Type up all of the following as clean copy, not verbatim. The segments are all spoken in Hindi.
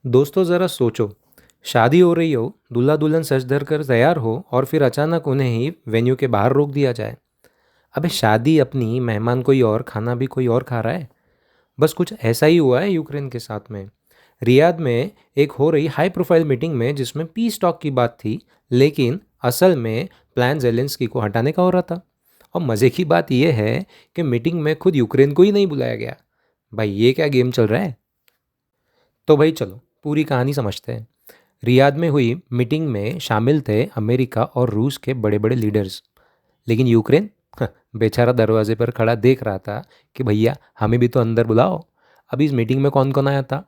दोस्तों ज़रा सोचो, शादी हो रही हो, दूल्हा दुल्हन सज धर कर तैयार हो और फिर अचानक उन्हें ही वेन्यू के बाहर रोक दिया जाए। अबे शादी अपनी, मेहमान कोई और, खाना भी कोई और खा रहा है। बस कुछ ऐसा ही हुआ है यूक्रेन के साथ में। रियाद में एक हो रही हाई प्रोफाइल मीटिंग में जिसमें पीस टॉक की बात थी, लेकिन असल में प्लान जेलेंस्की को हटाने का हो रहा था। और मज़े की बात यह है कि मीटिंग में खुद यूक्रेन को ही नहीं बुलाया गया। भाई ये क्या गेम चल रहा है? तो भाई चलो पूरी कहानी समझते हैं। रियाद में हुई मीटिंग में शामिल थे अमेरिका और रूस के बड़े बड़े लीडर्स, लेकिन यूक्रेन बेचारा दरवाजे पर खड़ा देख रहा था कि भैया हमें भी तो अंदर बुलाओ। अभी इस मीटिंग में कौन कौन आया था?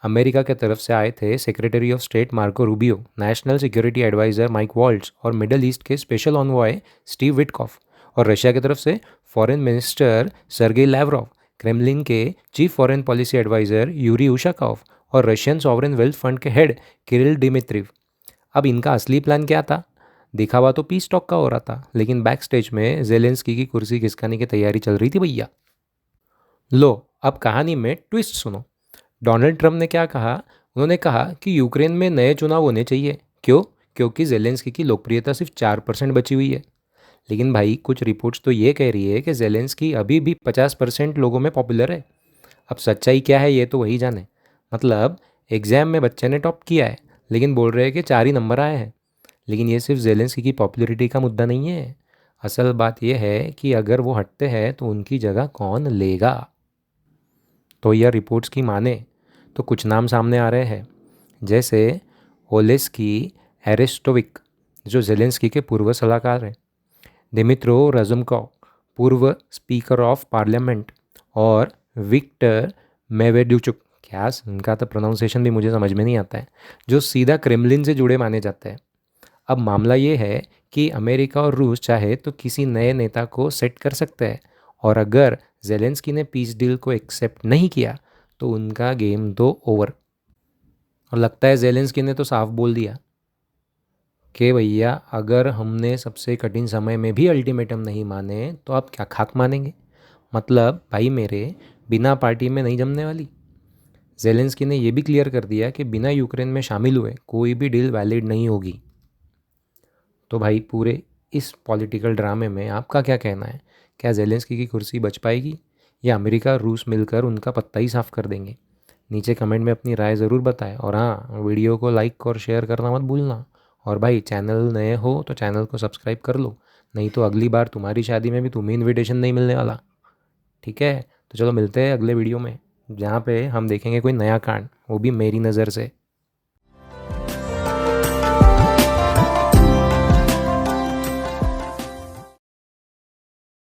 अमेरिका के तरफ से आए थे secretary of state Marco Rubio, national security adviser Mike Waltz और मिडल ईस्ट के स्पेशल ऑनवॉय स्टीव विटकॉफ। और रशिया की तरफ से foreign minister Sergey Lavrov, Kremlin के chief foreign policy adviser Yuri Ushakov और रशियन सॉवरेन वेल्थ फंड के हेड किरिल डिमित्रिव। अब इनका असली प्लान क्या था? दिखावा तो पीस टॉक का हो रहा था, लेकिन बैक स्टेज में जेलेंस्की की कुर्सी खिसकाने की तैयारी चल रही थी भैया। लो, अब कहानी में ट्विस्ट सुनो। डोनाल्ड ट्रंप ने क्या कहा? उन्होंने कहा कि यूक्रेन में नए चुनाव होने चाहिए। क्यों? क्योंकि जेलेंस्की की लोकप्रियता सिर्फ 4% बची हुई है। लेकिन भाई कुछ रिपोर्ट्स तो ये कह रही है कि जेलेंस्की अभी भी 50% लोगों में पॉपुलर है। अब सच्चाई क्या है ये तो वही जाने। मतलब एग्ज़ाम में बच्चे ने टॉप किया है, लेकिन बोल रहे हैं कि 4 ही नंबर आए हैं। लेकिन ये सिर्फ जेलेंस्की की पॉपुलैरिटी का मुद्दा नहीं है। असल बात यह है कि अगर वो हटते हैं तो उनकी जगह कौन लेगा। तो यह रिपोर्ट्स की माने तो कुछ नाम सामने आ रहे हैं, जैसे ओलेस्की एरेस्टोविक, जो जेलेंस्की के पूर्व सलाहकार हैं, दिमित्रो रजुमकोव, पूर्व स्पीकर ऑफ पार्लियामेंट, और विक्टर मेवेड्यूचुक, क्या उनका तो प्रोनाउंसिएशन भी मुझे समझ में नहीं आता है, जो सीधा क्रेमलिन से जुड़े माने जाते हैं। अब मामला ये है कि अमेरिका और रूस चाहे तो किसी नए नेता को सेट कर सकते हैं, और अगर जेलेंस्की ने पीस डील को एक्सेप्ट नहीं किया तो उनका गेम तो ओवर। और लगता है जेलेंस्की ने तो साफ बोल दिया कि भैया अगर हमने सबसे कठिन समय में भी अल्टीमेटम नहीं माने तो आप क्या खाक मानेंगे। मतलब भाई मेरे, बिना पार्टी में नहीं जमने वाली। जेलेंस्की ने यह भी क्लियर कर दिया कि बिना यूक्रेन में शामिल हुए कोई भी डील वैलिड नहीं होगी। तो भाई पूरे इस पॉलिटिकल ड्रामे में आपका क्या कहना है? क्या जेलेंस्की की कुर्सी बच पाएगी, या अमेरिका और रूस मिलकर उनका पत्ता ही साफ कर देंगे? नीचे कमेंट में अपनी राय ज़रूर बताएं, और हाँ, वीडियो को लाइक और शेयर करना मत भूलना। और भाई चैनल नए हो तो चैनल को सब्सक्राइब कर लो, नहीं तो अगली बार तुम्हारी शादी में भी तुम्हें इनविटेशन नहीं मिलने वाला। ठीक है? तो चलो मिलते हैं अगले वीडियो में, जहाँ पे हम देखेंगे कोई नया कांड, वो भी मेरी नज़र से।